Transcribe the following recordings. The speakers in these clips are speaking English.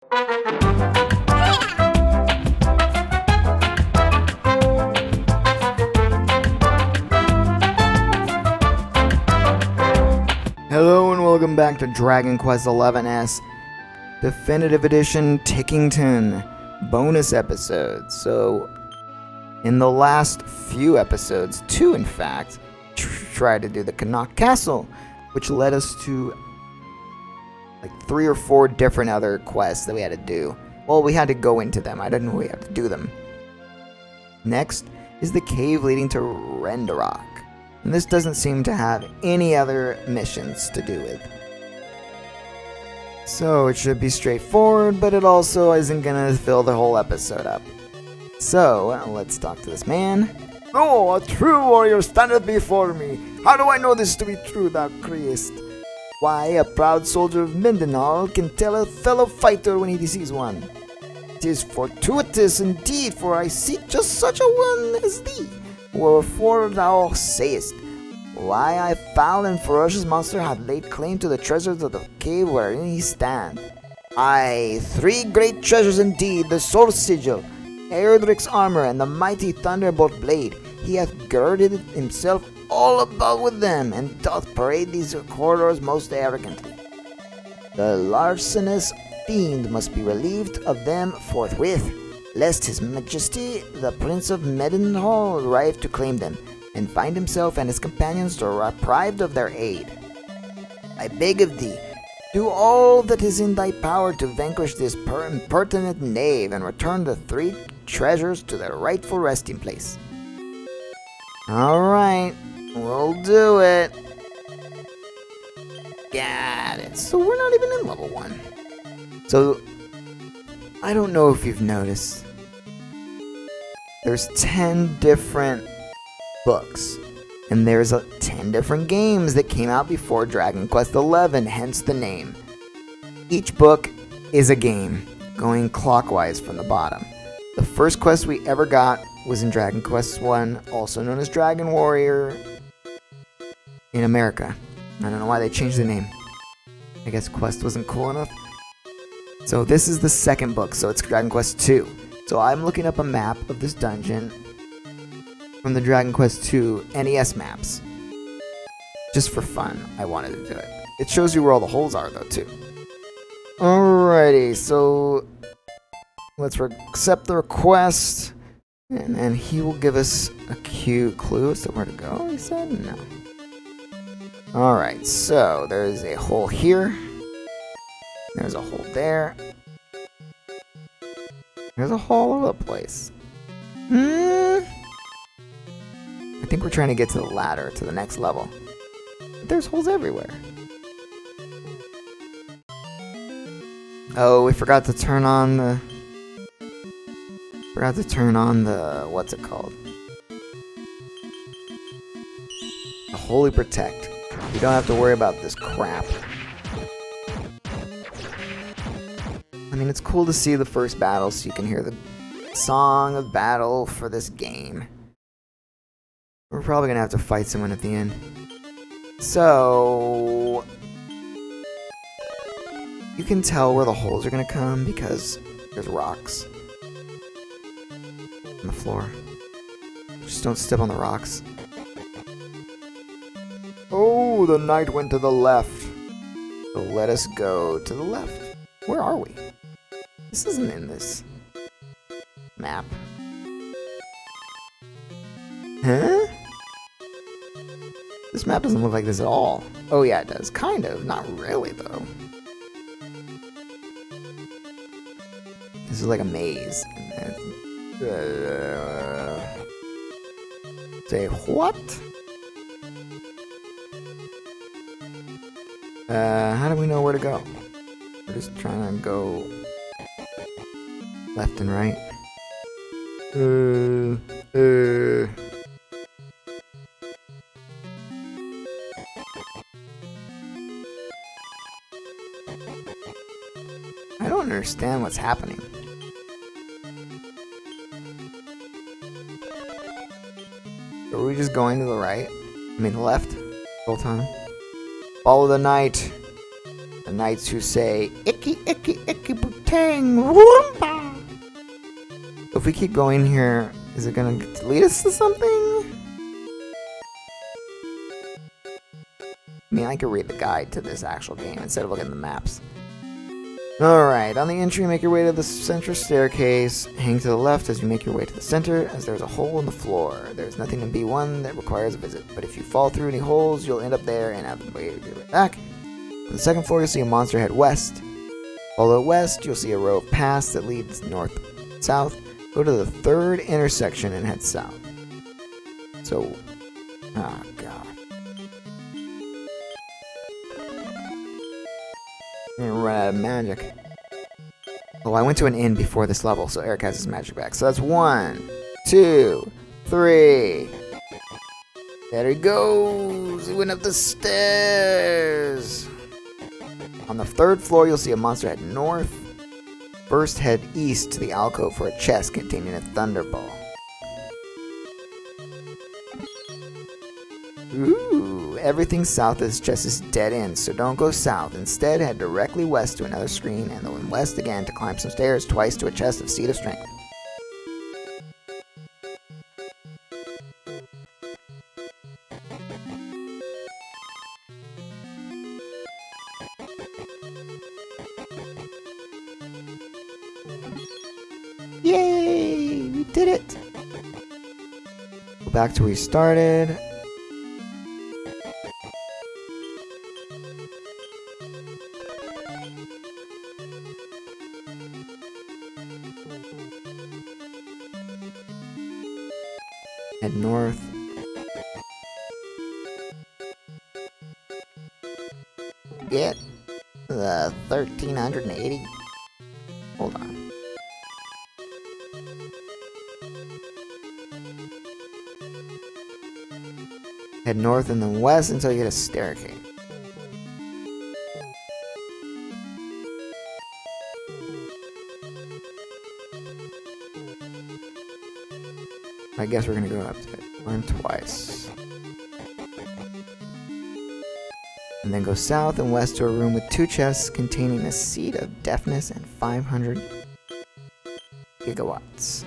Hello and welcome back to Dragon Quest XI's Definitive Edition Tickington bonus episode. So, in the last few episodes, two in fact, tried to do the Connacht Castle, which led us to like 3 or 4 different other quests that we had to do. Well, we had to go into them. I didn't know we had to do them. Next is the cave leading to Rendarak. And this doesn't seem to have any other missions to do with. So it should be straightforward, but it also isn't gonna fill the whole episode up. So, let's talk to this man. Oh, a true warrior standeth before me. How do I know this to be true, thou criest? Why, a proud soldier of Mindenhall can tell a fellow fighter when he sees one. 'Tis fortuitous indeed, for I seek just such a one as thee. Wherefore thou sayest, why, a foul and ferocious monster hath laid claim to the treasures of the cave wherein he stands. Aye, 3 great treasures indeed, the sword sigil, Erdrick's armor, and the mighty thunderbolt blade. He hath girded himself all about with them, and doth parade these corridors most arrogantly. The larcenous fiend must be relieved of them forthwith, lest his majesty, the Prince of Mindenhall, arrive to claim them, and find himself and his companions deprived of their aid. I beg of thee, do all that is in thy power to vanquish this impertinent knave, and return the 3 treasures to their rightful resting place. Alright, we'll do it. Got it. So we're not even in level 1. So, I don't know if you've noticed. There's 10 different books. And there's 10 different games that came out before Dragon Quest XI, hence the name. Each book is a game, going clockwise from the bottom. The first quest we ever got was in Dragon Quest I, also known as Dragon Warrior in America. I don't know why they changed the name. I guess Quest wasn't cool enough. So this is the second book, so it's Dragon Quest II. So I'm looking up a map of this dungeon from the Dragon Quest II NES maps. Just for fun, I wanted to do it. It shows you where all the holes are though too. Alrighty, so let's accept the request, and then he will give us a cute clue as to where to go. He said no. Alright, so there's a hole here. There's a hole there. There's a hole all over the place. I think we're trying to get to the ladder, to the next level. But there's holes everywhere. Oh, we forgot to turn on the... what's it called? The Holy Protect. You don't have to worry about this crap. I mean, it's cool to see the first battle so you can hear the song of battle for this game. We're probably gonna have to fight someone at the end. So... you can tell where the holes are gonna come because there's rocks on the floor. Just don't step on the rocks. Oh, the knight went to the left. So let us go to the left. Where are we? This isn't in this map. Huh? This map doesn't look like this at all. Oh yeah, it does. Kind of. Not really, though. This is like a maze. Say what? How do we know where to go? We're just trying to go left and right. I don't understand what's happening. Are we just going to the right? I mean the left? The whole time? Follow the knight. The knights who say, icky, icky, icky, tang, whoompa. If we keep going here, is it gonna lead us to something? I mean, I could read the guide to this actual game instead of looking at the maps. Alright, on the entry, make your way to the central staircase. Hang to the left as you make your way to the center, as there's a hole in the floor. There's nothing in B1 that requires a visit, but if you fall through any holes, you'll end up there and have to be right back. On the second floor, you'll see a monster head west. Follow west, you'll see a row of paths that leads north-south. Go to the third intersection and head south. So, oh god. I'm gonna run out of magic. Oh, I went to an inn before this level, so Eric has his magic back. So that's 1, 2, 3. There he goes. He went up the stairs. On the third floor, you'll see a monster head north. First, head east to the alcove for a chest containing a thunderball. Ooh, everything south of this chest is dead end, so don't go south. Instead, head directly west to another screen, and then west again to climb some stairs twice to a chest of Seed of Strength. Yay! We did it! Go back to where we started. Head north. Get the 1380. Hold on. Head north and then west until you hit a staircase. I guess we're gonna go up to it. Learn twice. And then go south and west to a room with 2 chests containing a seed of deafness and 500 gigawatts.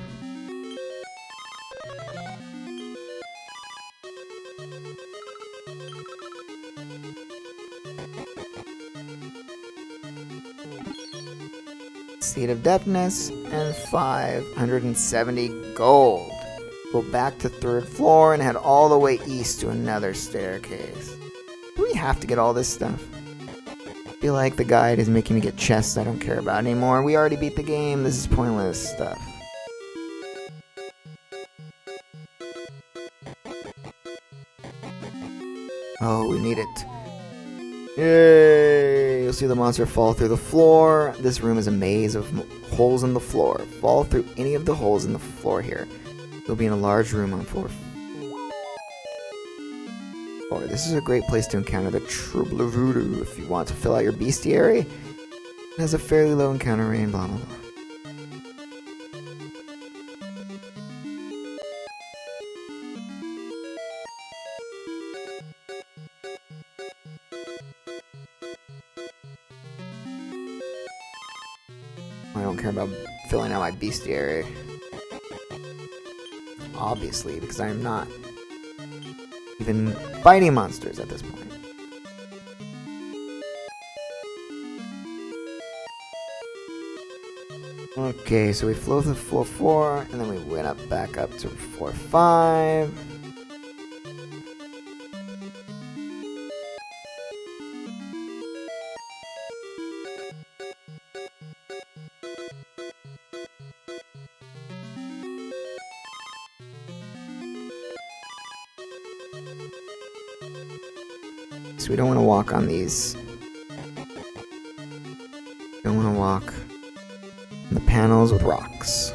Seed of deafness and 570 gold. Go back to 3rd floor and head all the way east to another staircase. Do we have to get all this stuff? I feel like the guide is making me get chests I don't care about anymore. We already beat the game. This is pointless stuff. Oh, we need it. Yay! You'll see the monster fall through the floor. This room is a maze of holes in the floor. Fall through any of the holes in the floor here. You'll be in a large room on floor 4. This is a great place to encounter the Trouble Voodoo if you want to fill out your bestiary. It has a fairly low encounter rate, blah blah blah. I don't care about filling out my bestiary. Obviously, because I am not even fighting monsters at this point. Okay, so we flew through floor 4, and then we went back up to floor 5. So we don't want to walk on these. We don't want to walk on the panels with rocks.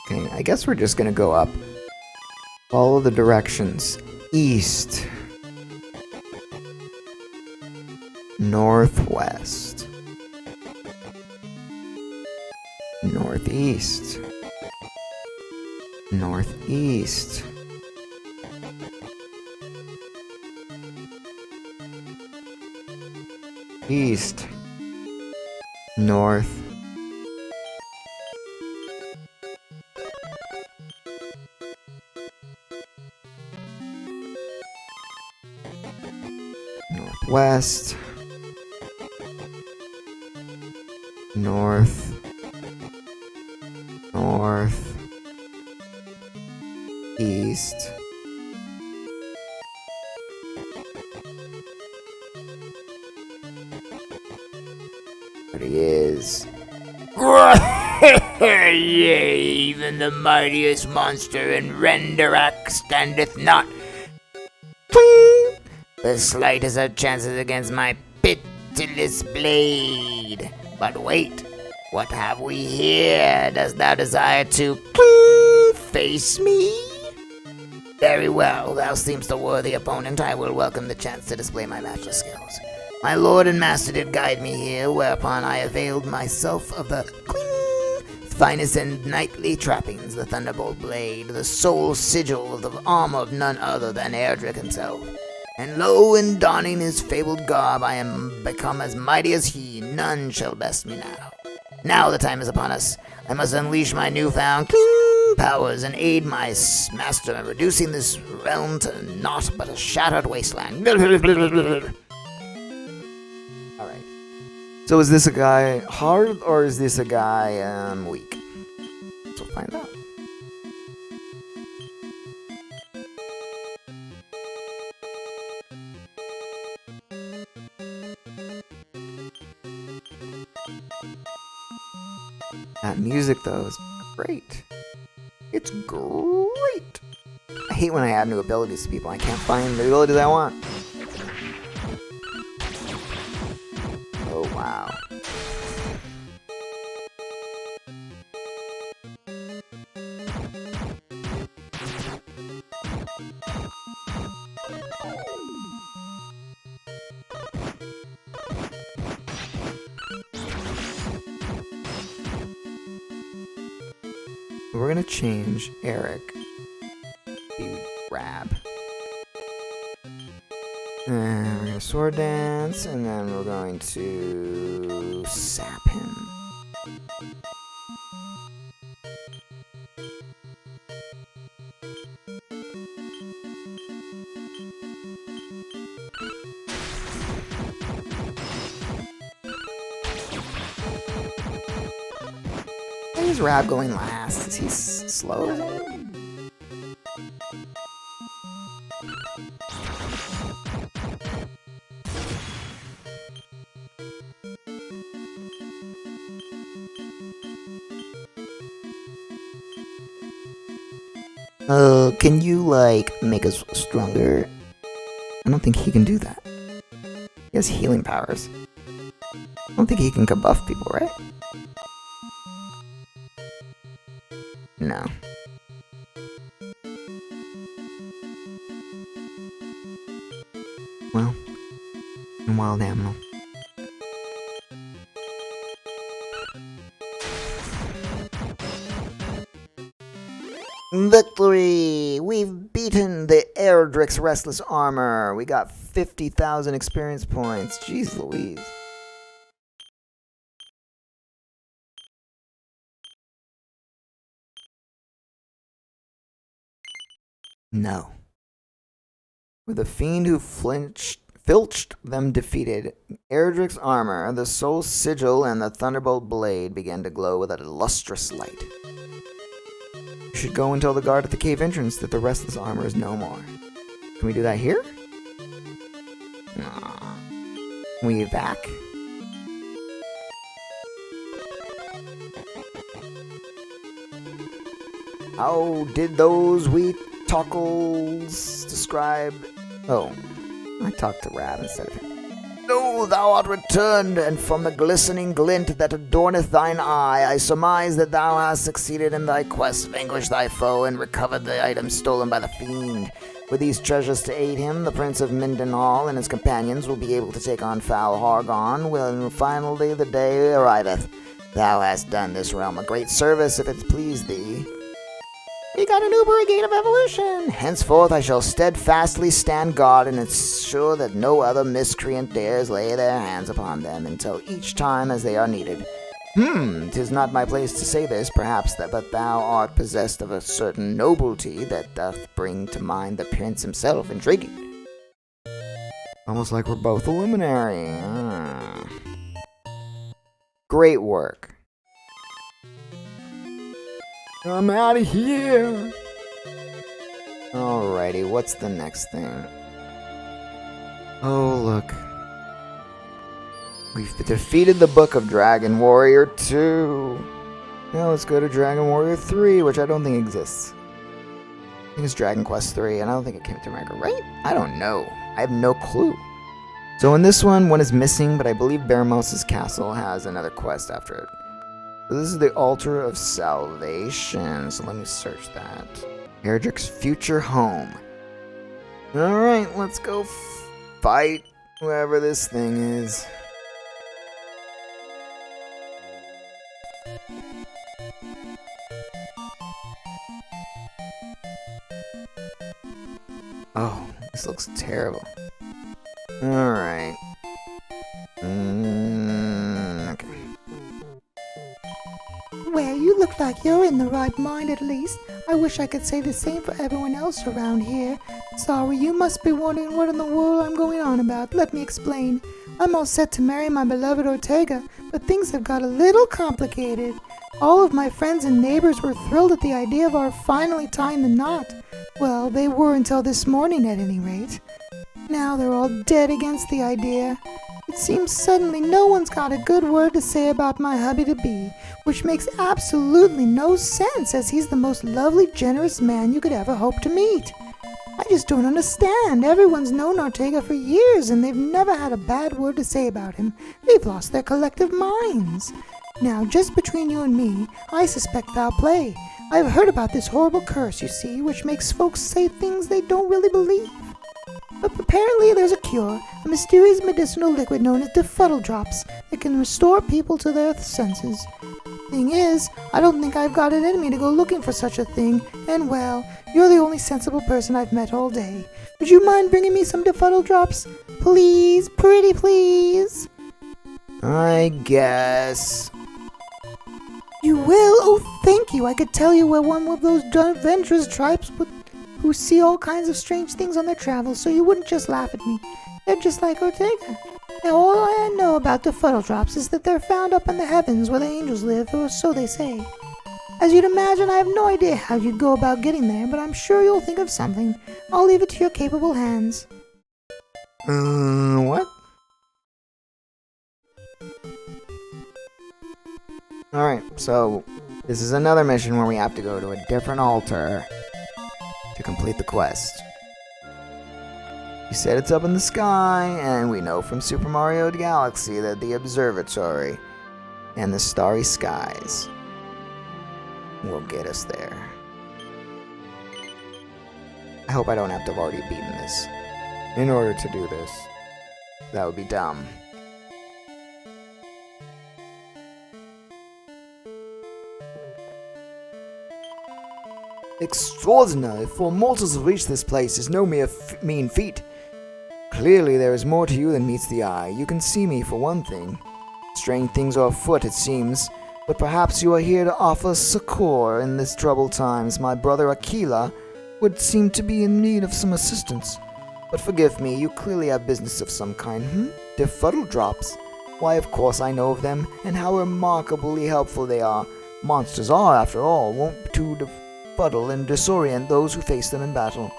Okay, I guess we're just gonna go up. Follow the directions. East. Northwest. Northeast. Northeast. East. North. Northwest. North. North. East. There he is. Yea, even the mightiest monster in Rendarak standeth not. The slightest of chances against my pitiless blade. But wait, what have we here? Dost thou desire to face me? Very well, thou seemst a worthy opponent. I will welcome the chance to display my matchless skills. My lord and master did guide me here, whereupon I availed myself of the finest and knightly trappings, the thunderbolt blade, the sole sigil of the armor of none other than Erdrick himself. And lo, in donning his fabled garb, I am become as mighty as he. None shall best me now. Now the time is upon us. I must unleash my newfound powers and aid my master in reducing this realm to naught but a shattered wasteland. Alright. So is this a guy hard or is this a guy weak? So find out. That music though is great. It's great. I hate when I add new abilities to people. I can't find the abilities I want. Oh wow. We're gonna change Eric to grab. And we're gonna sword dance, and then we're going to sap him. Why is Rab going last? Is he slow or something? Can you, like, make us stronger? I don't think he can do that. He has healing powers. I don't think he can buff people, right? No. Well, I'm wild animal. Victory! We've beaten the Erdrick's restless armor. We got 50,000 experience points. Jeez Louise. No. With the fiend who filched them defeated, Erdrick's armor, the soul sigil, and the thunderbolt blade began to glow with a lustrous light. You should go and tell the guard at the cave entrance that the restless armor is no more. Can we do that here? Aww. We back? How did those wee tockles describe? Oh, I talked to Rab instead of him. No, thou art returned, and from the glistening glint that adorneth thine eye, I surmise that thou hast succeeded in thy quest, vanquished thy foe, and recovered the items stolen by the fiend. With these treasures to aid him, the Prince of Mindenhall and his companions will be able to take on foul Hargon when finally the day arriveth. Thou hast done this realm a great service if it please thee. We got an Uber Gate of Evolution! Henceforth I shall steadfastly stand guard and ensure that no other miscreant dares lay their hands upon them until each time as they are needed. 'Tis not my place to say this, perhaps, but thou art possessed of a certain nobility that doth bring to mind the prince himself. Intriguing. Almost like we're both a luminary. Great work. I'm out of here. Alrighty, what's the next thing? Oh, look. We've defeated the Book of Dragon Warrior 2. Now let's go to Dragon Warrior 3, which I don't think exists. I think it's Dragon Quest 3, and I don't think it came to America, right? I don't know. I have no clue. So in this one is missing, but I believe Baramos' castle has another quest after it. So this is the Altar of Salvation, so let me search that. Erdrick's future home. Alright, let's go fight whoever this thing is. Oh, this looks terrible. Alright. Okay. Well, you look like you're in the right mind at least. I wish I could say the same for everyone else around here. Sorry, you must be wondering what in the world I'm going on about. Let me explain. I'm all set to marry my beloved Ortega, but things have got a little complicated. All of my friends and neighbors were thrilled at the idea of our finally tying the knot. Well, they were until this morning at any rate. Now they're all dead against the idea. It seems suddenly no one's got a good word to say about my hubby-to-be, which makes absolutely no sense as he's the most lovely, generous man you could ever hope to meet. I just don't understand. Everyone's known Ortega for years and they've never had a bad word to say about him. They've lost their collective minds. Now, just between you and me, I suspect foul play. I've heard about this horrible curse, you see, which makes folks say things they don't really believe. But apparently there's a cure, a mysterious medicinal liquid known as Defuddled drops that can restore people to their senses. Thing is, I don't think I've got it in me to go looking for such a thing, and well, you're the only sensible person I've met all day. Would you mind bringing me some Defuddled drops? Please, pretty please. I guess. You will? Oh, thank you. I could tell you were one of those adventurous tribes who see all kinds of strange things on their travels, so you wouldn't just laugh at me. They're just like Ortega. Now, all I know about the fuddle drops is that they're found up in the heavens where the angels live, or so they say. As you'd imagine, I have no idea how you'd go about getting there, but I'm sure you'll think of something. I'll leave it to your capable hands. What? Alright, so this is another mission where we have to go to a different altar to complete the quest. You said it's up in the sky, and we know from Super Mario Galaxy that the Observatory and the Starry Skies will get us there. I hope I don't have to have already beaten this in order to do this. That would be dumb. Extraordinary, for mortals to reach this place is no mere mean feat. Clearly there is more to you than meets the eye. You can see me, for one thing. Strange things are afoot, it seems, but perhaps you are here to offer succor in this troubled times. My brother Aquila would seem to be in need of some assistance. But forgive me, you clearly have business of some kind, Defuddle drops. Why, of course I know of them, and how remarkably helpful they are. Monsters are, after all, wont to befuddle and disorient those who face them in battle.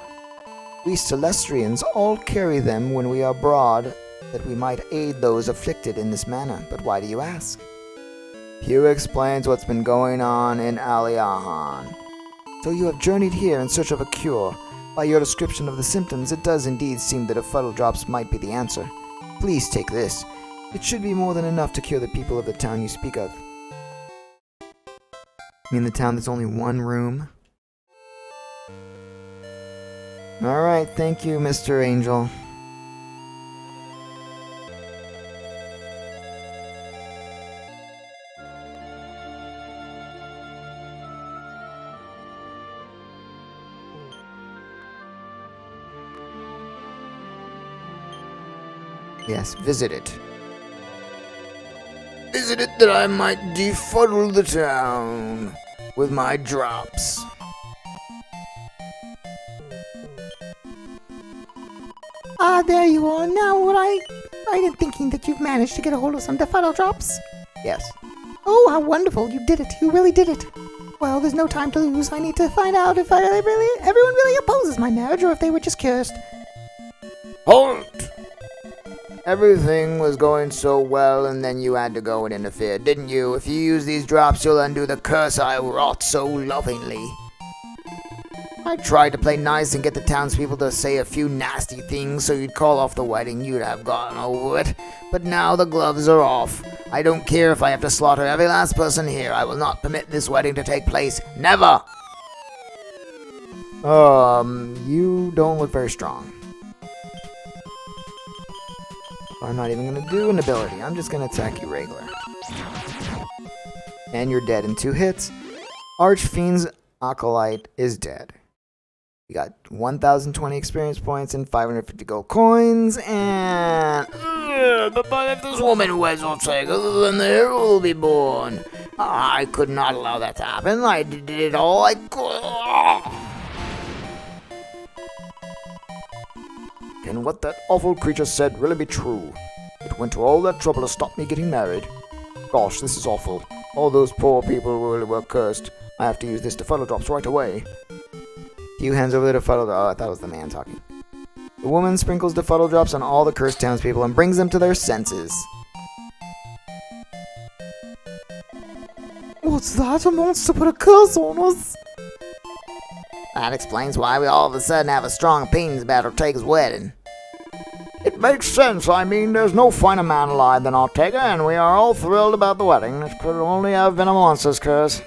We Celestians all carry them when we are abroad, that we might aid those afflicted in this manner. But why do you ask? Hugh explains what's been going on in Aliahan. So you have journeyed here in search of a cure. By your description of the symptoms, it does indeed seem that Defuddle drops might be the answer. Please take this. It should be more than enough to cure the people of the town you speak of. You mean the town that's only one room? Alright, thank you, Mr. Angel. Yes, visit it. Visit it that I might defuddle the town with my drops. Ah, there you are. Now, what I am thinking that you've managed to get a hold of some defuddle drops. Yes. Oh, how wonderful. You did it. You really did it. Well, there's no time to lose. I need to find out if everyone really opposes my marriage or if they were just cursed. Halt! Everything was going so well, and then you had to go and interfere, didn't you? If you use these drops, you'll undo the curse I wrought so lovingly. I tried to play nice and get the townspeople to say a few nasty things so you'd call off the wedding, you'd have gotten over it. But now the gloves are off. I don't care if I have to slaughter every last person here. I will not permit this wedding to take place. Never! You don't look very strong. I'm not even going to do an ability. I'm just going to attack you regular. And you're dead in 2 hits. Archfiend's Acolyte is dead. You got 1,020 experience points and 550 gold coins, and... But if this woman weds Ortega, then the hero will be born. I could not allow that to happen. I did it all I could. Can what that awful creature said really be true? It went to all that trouble to stop me getting married. Gosh, this is awful. All those poor people were cursed. I have to use this defuddle drops right away. Few hands over the defuddle. Oh, I thought it was the man talking. The woman sprinkles defuddle drops on all the cursed townspeople and brings them to their senses. What's that? A monster put a curse on us? That explains why we all of a sudden have a strong opinions about Ortega's wedding. It makes sense. I mean, there's no finer man alive than Ortega, and we are all thrilled about the wedding. It could only have been a monster's curse.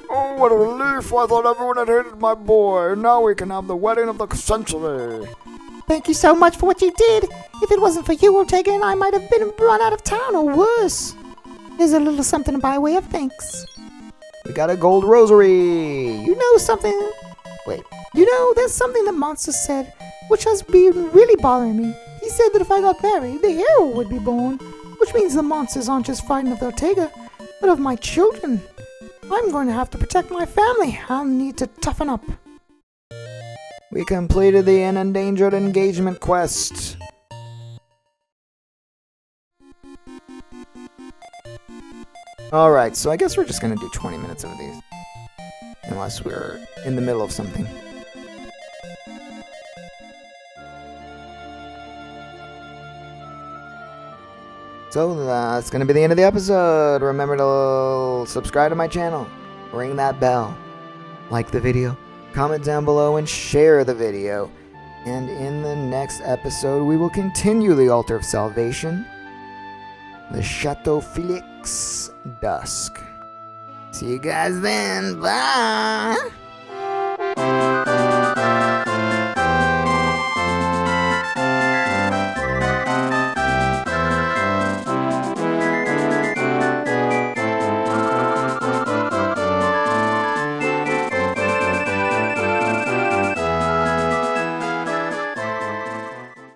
Oh, what a relief. I thought everyone had hated my boy. Now we can have the wedding of the century. Thank you so much for what you did. If it wasn't for you, Ortega and I might have been run out of town or worse. Here's a little something by way of thanks. We got a gold rosary. You know something? Wait. You know, there's something the monster said, which has been really bothering me. He said that if I got married, the hero would be born, which means the monsters aren't just frightened of Ortega, but of my children. I'm going to have to protect my family. I'll need to toughen up. We completed the unendangered engagement quest. Alright, so I guess we're just gonna do 20 minutes of these. Unless we're in the middle of something. So that's gonna be the end of the episode. Remember to subscribe to my channel, ring that bell, like the video, comment down below, and share the video. And in the next episode, we will continue the Altar of Salvation, the Chateau Felix Dusk. See you guys then. Bye.